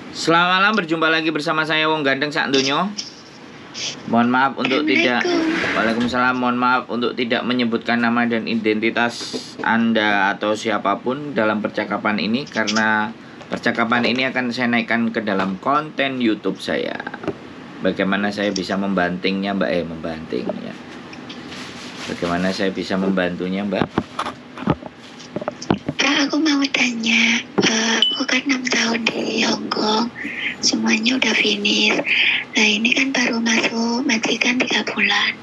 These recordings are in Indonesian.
Selamat malam, berjumpa lagi bersama saya Wong Gandeng Sak Ndonyo. Mohon maaf untuk tidak Waalaikumsalam, mohon maaf untuk tidak menyebutkan nama dan identitas Anda atau siapapun dalam percakapan ini, karena percakapan ini akan saya naikkan ke dalam konten YouTube saya. Bagaimana saya bisa membantingnya, Mbak? Membanting ya. Bagaimana saya bisa membantunya, Mbak? Aku mau tanya, aku kan 6 tahun di Hong Kong, semuanya udah finish. Nah ini kan baru masuk majikan 3 bulan,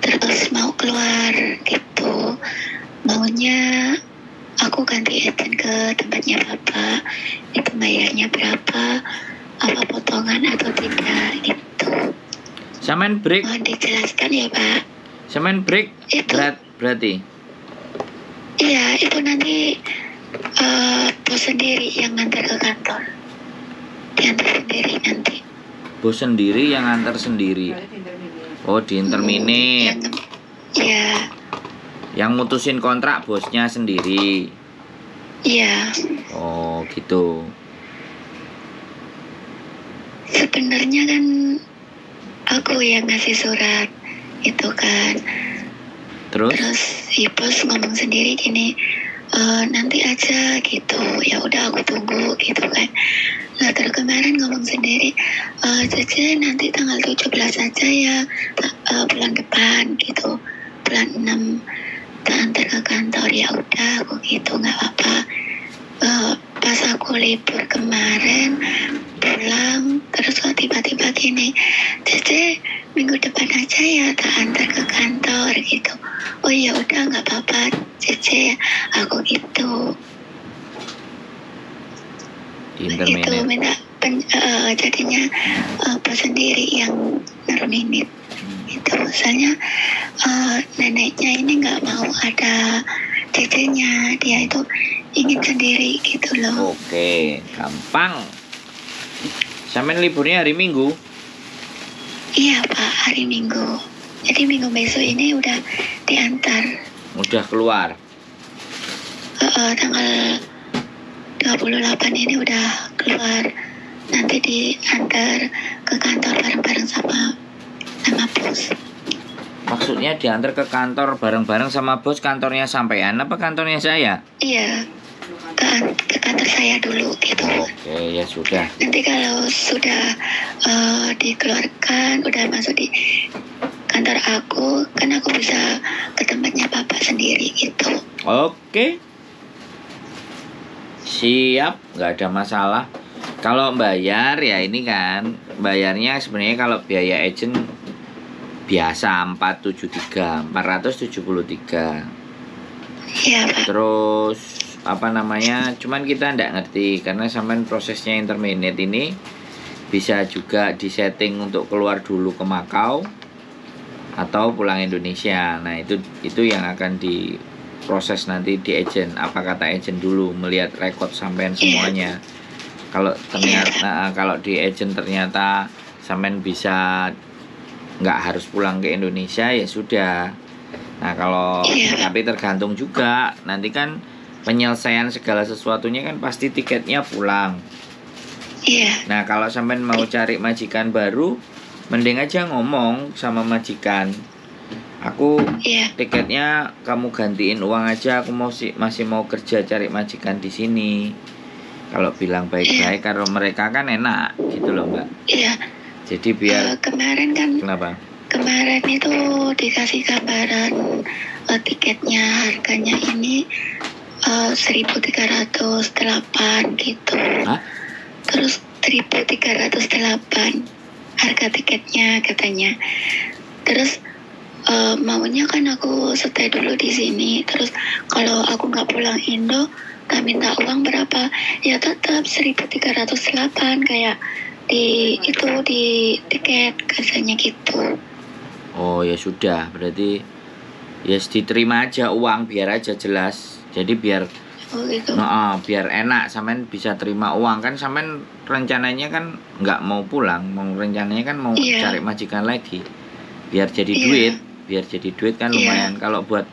terus mau keluar gitu, maunya aku ganti agent ke tempatnya Bapak, itu bayarnya berapa, apa potongan atau tidak gitu. Samen break. Mohon dijelaskan ya Pak. Samen break Itu. berarti. Iya, itu nanti bos sendiri yang ngantar ke kantor. Diantar sendiri nanti. Bos sendiri yang ngantar sendiri. Oh, di interminate. Iya. Yang mutusin kontrak bosnya sendiri. Iya. Oh, gitu. Sebenarnya kan aku yang ngasih surat itu kan. Terus si bos ngomong sendiri gini, nanti aja gitu. Ya udah aku tunggu gitu kan. Nah terus kemarin ngomong sendiri, Cece nanti tanggal 17 aja ya, bulan depan gitu, bulan 6 tak antar ke kantor. Ya udah aku gitu, nggak apa-apa. Pas aku libur kemarin pulang, terus kok tiba-tiba gini, Cece minggu depan aja ya tak antar ke kantor gitu. Oh ya udah nggak apa-apa Cece, aku gitu. Itu minta jadinya bos sendiri yang nurunin itu. Misalnya neneknya ini nggak mau ada cecenya, dia itu ingin sendiri gitu loh. Oke, gampang. Sampai liburnya hari Minggu? Iya Pak, hari Minggu. Jadi minggu besok ini udah diantar. Udah keluar? Tanggal 28 ini udah keluar. Nanti diantar ke kantor bareng-bareng sama bos. Maksudnya diantar ke kantor bareng-bareng sama bos, kantornya sampean apa kantornya saya? Iya, ke kantor saya dulu gitu. Oke, ya sudah. Nanti kalau sudah dikeluarkan, udah masuk di kantor aku, kan aku bisa ke tempatnya Bapak sendiri gitu. Oke. Siap, nggak ada masalah. Kalau bayar ya ini kan, bayarnya sebenarnya kalau biaya agent biasa 473. Iya Pak. Terus apa namanya? Cuman kita nggak ngerti karena sampean prosesnya interminate ini bisa juga disetting untuk keluar dulu ke Makau atau pulang Indonesia. Nah, itu yang akan diproses nanti di agent. Apa kata agent dulu melihat rekod sampean semuanya. Kalau ternyata kalau di agent ternyata sampean bisa nggak harus pulang ke Indonesia ya sudah. Nah kalau tapi tergantung juga nanti kan penyelesaian segala sesuatunya kan pasti tiketnya pulang. Iya. Nah kalau sampean mau cari majikan baru, mending aja ngomong sama majikan. Aku tiketnya kamu gantiin uang aja. Aku masih mau kerja cari majikan di sini. Kalau bilang baik-baik, karena mereka kan enak gitu loh Mbak. Iya. Jadi biar kemarin kan. Kenapa? Kemarin itu dikasih gambaran tiketnya harganya ini 1.308 gitu. Hah? Terus 1.308 harga tiketnya katanya. Terus maunya kan aku stay dulu di sini. Terus kalau aku nggak pulang Indo, tak minta uang berapa? Ya tetap 1.308 kayak di tiket katanya gitu. Oh ya sudah, berarti ya diterima aja uang biar aja jelas. Jadi biar gitu. Biar enak sampean bisa terima uang kan, sampean rencananya kan nggak mau pulang, rencananya kan mau cari majikan lagi. Biar jadi duit kan lumayan. Kalau buat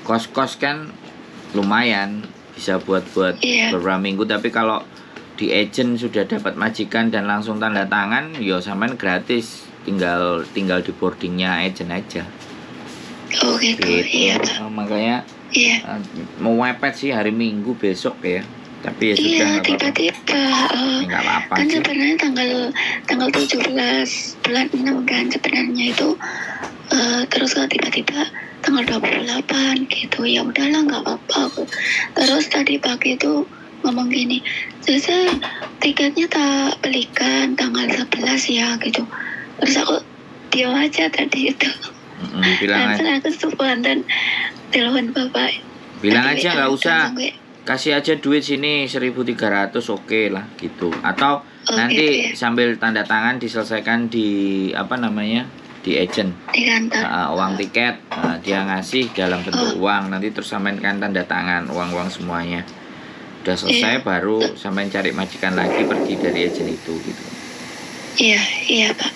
kos-kos kan lumayan bisa buat beberapa minggu, tapi kalau di agent sudah dapat majikan dan langsung tanda tangan, yo sampean gratis, tinggal di boardingnya agent aja. Oh gitu, iya Pak. Makanya Iya. mau mepet sih hari Minggu besok ya. Tapi ya sudah Iya, nggak apa-apa. tiba-tiba. Nggak apa-apa Kan sih. sebenarnya tanggal 17 bulan 6 kan sebenarnya itu, terus kan tiba-tiba tanggal 28 gitu. Ya udahlah nggak apa-apa aku. Terus tadi pagi itu ngomong gini, "Saya tiketnya tak belikan tanggal 11 ya," gitu. Terus aku diam aja tadi itu. Bilang Langsung aku spontan telepon bapak. Bilang Tadi aja nggak WA, usah. langsung gue, Kasih aja duit sini 1.300 oke lah gitu. Atau nanti gitu ya. sambil tanda tangan diselesaikan di di agent. Di kantor. Uang tiket dia ngasih dalam bentuk uang, nanti terus sampean kan tanda tangan uang semuanya. Udah selesai baru sampean cari majikan lagi, pergi dari agent itu gitu. Iya Pak.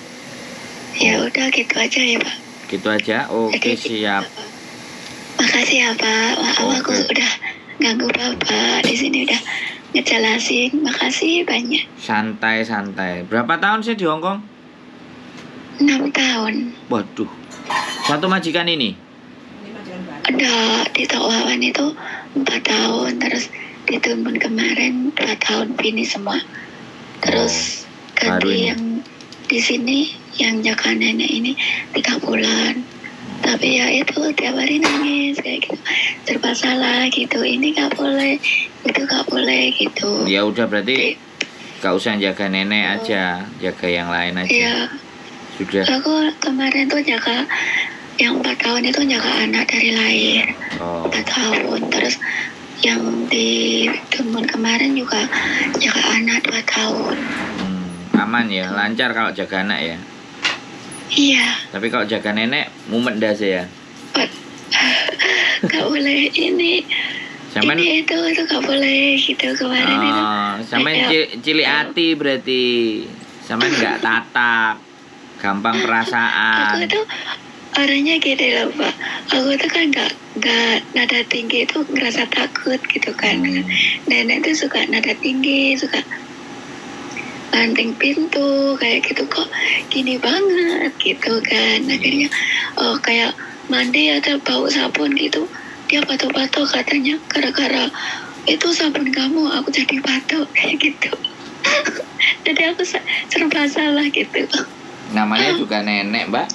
Ya udah gitu aja ya Pak. Gitu aja. Oke, siap. Makasih ya Pak. Maaf aku Oke. udah ganggu Bapak di sini, udah ngejelasin. Makasih banyak. Santai. Berapa tahun sih di Hong Kong? 6 tahun. Waduh. Satu majikan ini? Udah di Tokwawan itu 4 tahun. Terus di Tumbun kemarin 2 tahun Bini semua. Terus baru ganti ini. yang di sini yang jaga nenek ini 3 bulan. Tapi ya itu tiap hari nangis kayak gitu, serba salah gitu, ini nggak boleh, itu nggak boleh gitu. Ya udah berarti gak usah jaga nenek aja, jaga yang lain aja. Iya. Sudah. Aku kemarin tuh jaga yang 4 tahun itu jaga anak dari lahir. 4 tahun. Terus yang di Tumbun kemarin juga jaga anak 2 tahun. Aman ya, lancar kalau jaga anak ya. Iya. Tapi kalau jaga nenek mumet dah saya. Gak boleh ini. Sampai Ini itu gak boleh gitu kemarin itu. Sampai cilik hati berarti. Sampai nggak tatak, gampang perasaan. Aku tuh orangnya gini loh Pak. Aku tuh kan nggak nada tinggi itu ngerasa takut gitu kan. Nenek tuh suka nada tinggi, suka banting pintu kayak gitu, kok gini banget gitu kan. Akhirnya kayak mandi atau bau sabun gitu, dia batuk-batuk katanya gara-gara itu sabun kamu aku jadi batuk kayak gitu. Jadi aku serba salah gitu. Namanya juga nenek, Mbak.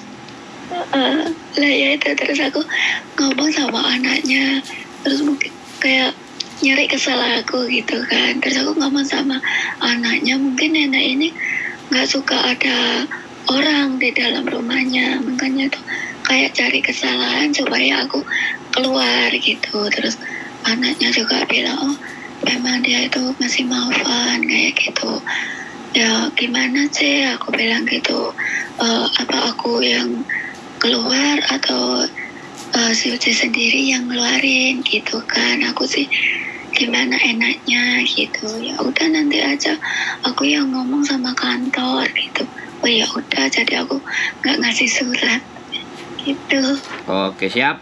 Lah ya itu, terus aku ngomong sama anaknya, terus mungkin kayak nyari kesalahan aku gitu kan. Terus aku ngomong sama anaknya, mungkin nenek ini nggak suka ada orang di dalam rumahnya, makanya tuh kayak cari kesalahan supaya aku keluar gitu. Terus anaknya juga bilang, oh memang dia itu masih mau fun kayak gitu. Ya gimana sih, aku bilang gitu, apa aku yang keluar atau si Uci sendiri yang ngeluarin gitu kan. Aku sih gimana enaknya gitu. Ya udah nanti aja aku yang ngomong sama kantor gitu. Oh ya udah, jadi aku nggak ngasih surat gitu. Oke, siap.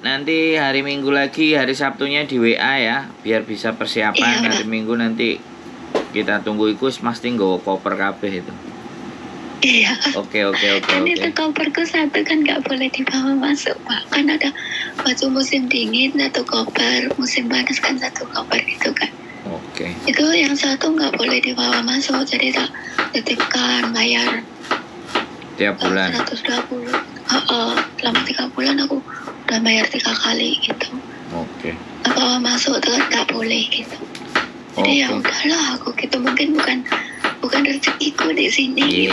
Nanti hari Minggu lagi, hari Sabtunya di WA ya, biar bisa persiapan. Hari Minggu nanti kita tunggu ikus mesti nggawa koper kabeh itu. Iya. Oke. Kan itu koperku satu kan nggak boleh dibawa masuk Pak. Kan ada baju musim dingin satu koper, musim panas kan satu koper gitu kan. Oke. Itu yang satu nggak boleh dibawa masuk, jadi tak titipkan bayar tiap bulan. 120. Selama 3 bulan aku udah bayar 3 kali gitu. Oke. Bawa masuk tuh tak boleh gitu. Jadi ya udahlah aku gitu, mungkin bukan rezekiku di sini.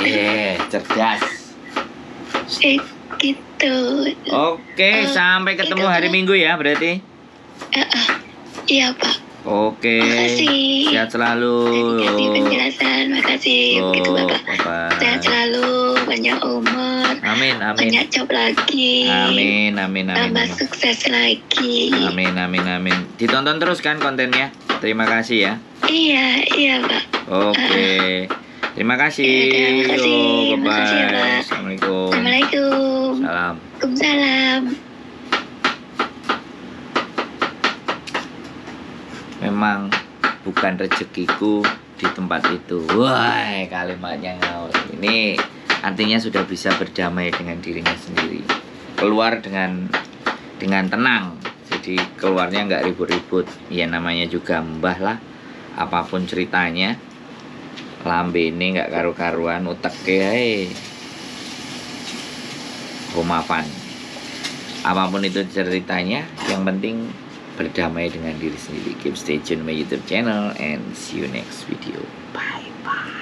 Cerdas. Gitu. Oke, sampai ketemu hari Minggu ya berarti. Iya Pak. Oke. Makasih. Sehat selalu. Kasih penjelasan, makasih. Begitu Bapak. Sehat selalu, banyak umur. Amin. Banyak job lagi. Amin. Tambah sukses lagi. Amin. Ditonton terus kan kontennya. Terima kasih ya. Iya Pak. Oke. Terima kasih. Terima kasih. Makasih ya Pak. Assalamualaikum. Salam. Waalaikumsalam. memang bukan rezekiku di tempat itu. Wah, kalimatnya ngawur. Ini artinya sudah bisa berdamai dengan dirinya sendiri, keluar dengan tenang. Jadi keluarnya nggak ribut-ribut. Ya namanya juga mbah lah, apapun ceritanya, lambe ini nggak karu-karuan, utek kayak rumapan. Apapun itu ceritanya, yang penting berdamai dengan diri sendiri. Keep stay tune my YouTube channel and see you next video. Bye bye.